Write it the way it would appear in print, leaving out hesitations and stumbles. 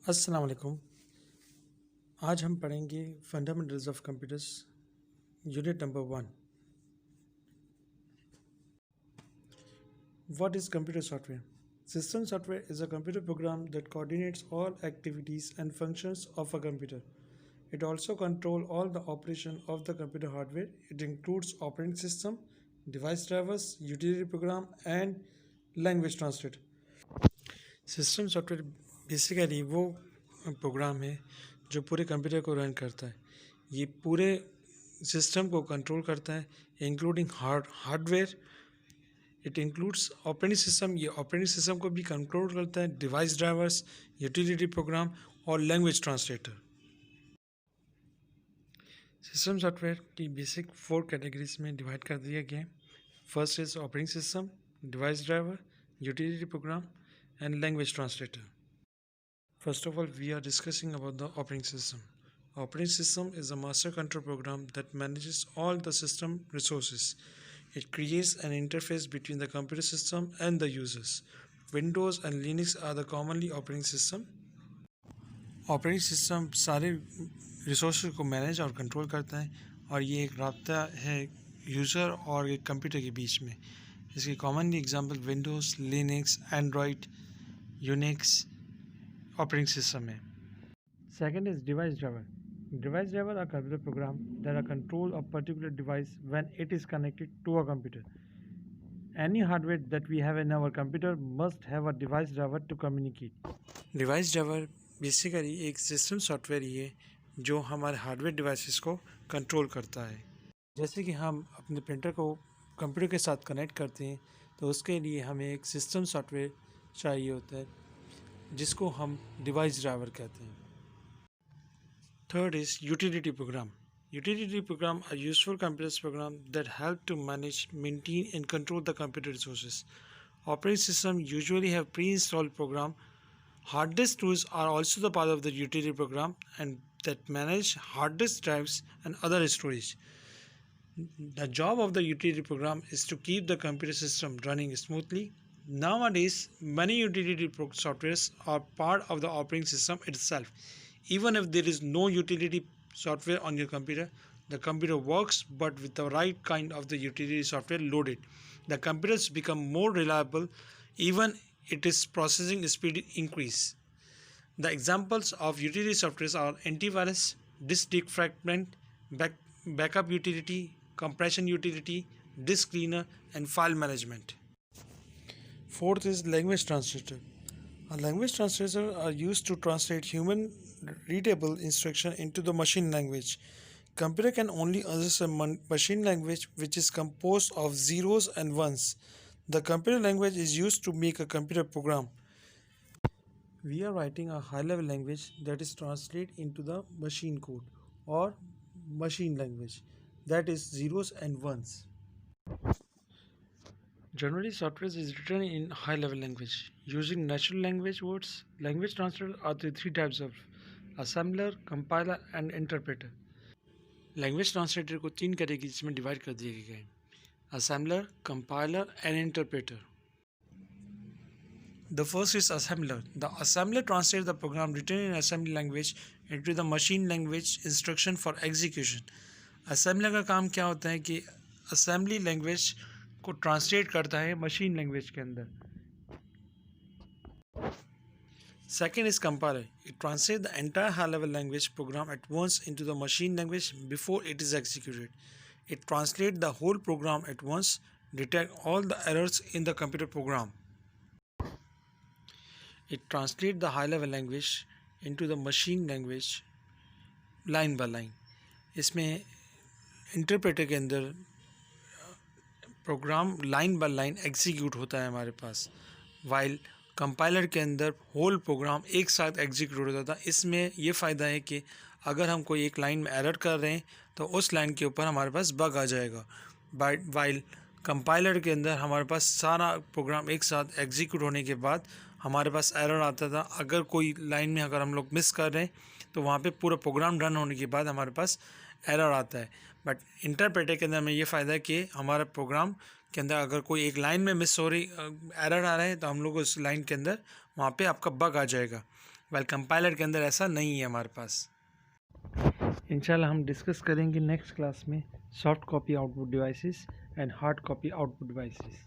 अस्सलाम वालेकुम। आज हम पढ़ेंगे fundamentals of computers unit number 1। What is computer software? System software is a computer program that coordinates all activities and functions of a computer. It also controls all the operation of the computer hardware. It includes operating system, device drivers, utility program and language translator. System software basically वो programme है जो पूरे computer को run करता है। ये पूरे system को कंट्रोल करता है including hardware. It includes operating system, ये ऑपरेटिंग सिस्टम को भी कंट्रोल करता है, डिवाइस ड्राइवर्स, यूटिलिटी प्रोग्राम और लैंग्वेज ट्रांसलेटर। सिस्टम सॉफ्टवेयर की बेसिक 4 कैटेगरीज में डिवाइड कर दिया गया है। First is operating system, device driver, utility program and language translator. First of all, we are discussing about the operating system. Operating system is a master control program that manages all the system resources. It creates an interface between the computer system and the users. Windows and Linux are the commonly operating system. Operating system सारे resource को manage और control करता है और ये एक राब्ता है यूज़र और एक कंप्यूटर के बीच में। इसकी commonly example Windows, Linux, Android, Unix operating system है। Second is device driver. Device driver are computer program that are control a particular device when it is connected to a computer. Any hardware that we have in our computer must have a device driver to communicate. Device driver basically एक system software ही है जो हमारे hardware devices को control करता है। जैसे कि हम अपने प्रिंटर को कंप्यूटर के साथ कनेक्ट करते हैं तो उसके लिए हमें एक सिस्टम सॉफ्टवेयर चाहिए होता है जिसको हम डिवाइस ड्राइवर कहते हैं। Third is utility programme. Utility program are useful computer program that help to manage, maintain and control the computer resources. Operating system usually have pre-installed program. Hard disk tools are also the part of the utility program and that manage hard disk drives and other storage. The job of the utility program is to keep the computer system running smoothly. Nowadays, many utility softwares are part of the operating system itself. Even if there is no utility software on your computer, the computer works, but with the right kind of the utility software loaded, the computers become more reliable, even its processing speed increase. The examples of utility softwares are antivirus, disk defragment, backup utility, compression utility, disk cleaner, and file management. Fourth is language translator. A language translator are used to translate human readable instruction into the machine language. Computer can only understand machine language which is composed of zeros and ones. The computer language is used to make a computer program. We are writing a high-level language that is translated into the machine code or machine language, that is zeros and ones. Generally, software is written in high-level language using natural language words. Language translator are the 3 types of assembler, compiler and interpreter. Language translator को 3 categories में divide कर दिए गए हैं: assembler, compiler and interpreter. The first is assembler. The assembler translates the program written in assembly language into the machine language instruction for execution. Assembler का काम क्या होता है कि assembly language को ट्रांसलेट करता है मशीन लैंग्वेज के अंदर. Second is compiler. It translates the entire high-level language program at once into the machine language before it is executed. It translates the whole program at once, detect all the errors in the computer program. It translates the high-level language into the machine language line by line. इसमें interpreter के अंदर program line by line execute होता है हमारे पास, while compiler के अंदर whole programme एक साथ एग्जीक्यूट होता था. इसमें ये फ़ायदा है कि अगर हम कोई एक लाइन में एरर कर रहे हैं तो उस लाइन के ऊपर हमारे पास बग आ जाएगा. वाइल कंपाइलर के अंदर हमारे पास सारा प्रोग्राम एक साथ एग्जीक्यूट होने के बाद हमारे पास एरर आता था. अगर कोई लाइन में अगर हम लोग मिस कर रहे हैं तो वहाँ पे पूरा प्रोग्राम रन होने के बाद हमारे पास एरर आता है. बट इंटरप्रेटर के अंदर में ये फ़ायदा है कि हमारा प्रोग्राम के अंदर अगर कोई एक लाइन में मिस हो रही एरर आ रहा है तो हम लोग उस लाइन के अंदर वहाँ पे आपका बग आ जाएगा. वेल कंपाइलर के अंदर ऐसा नहीं है हमारे पास। इंशाल्लाह हम डिस्कस करेंगे नेक्स्ट क्लास में soft copy output devices and hard copy output devices.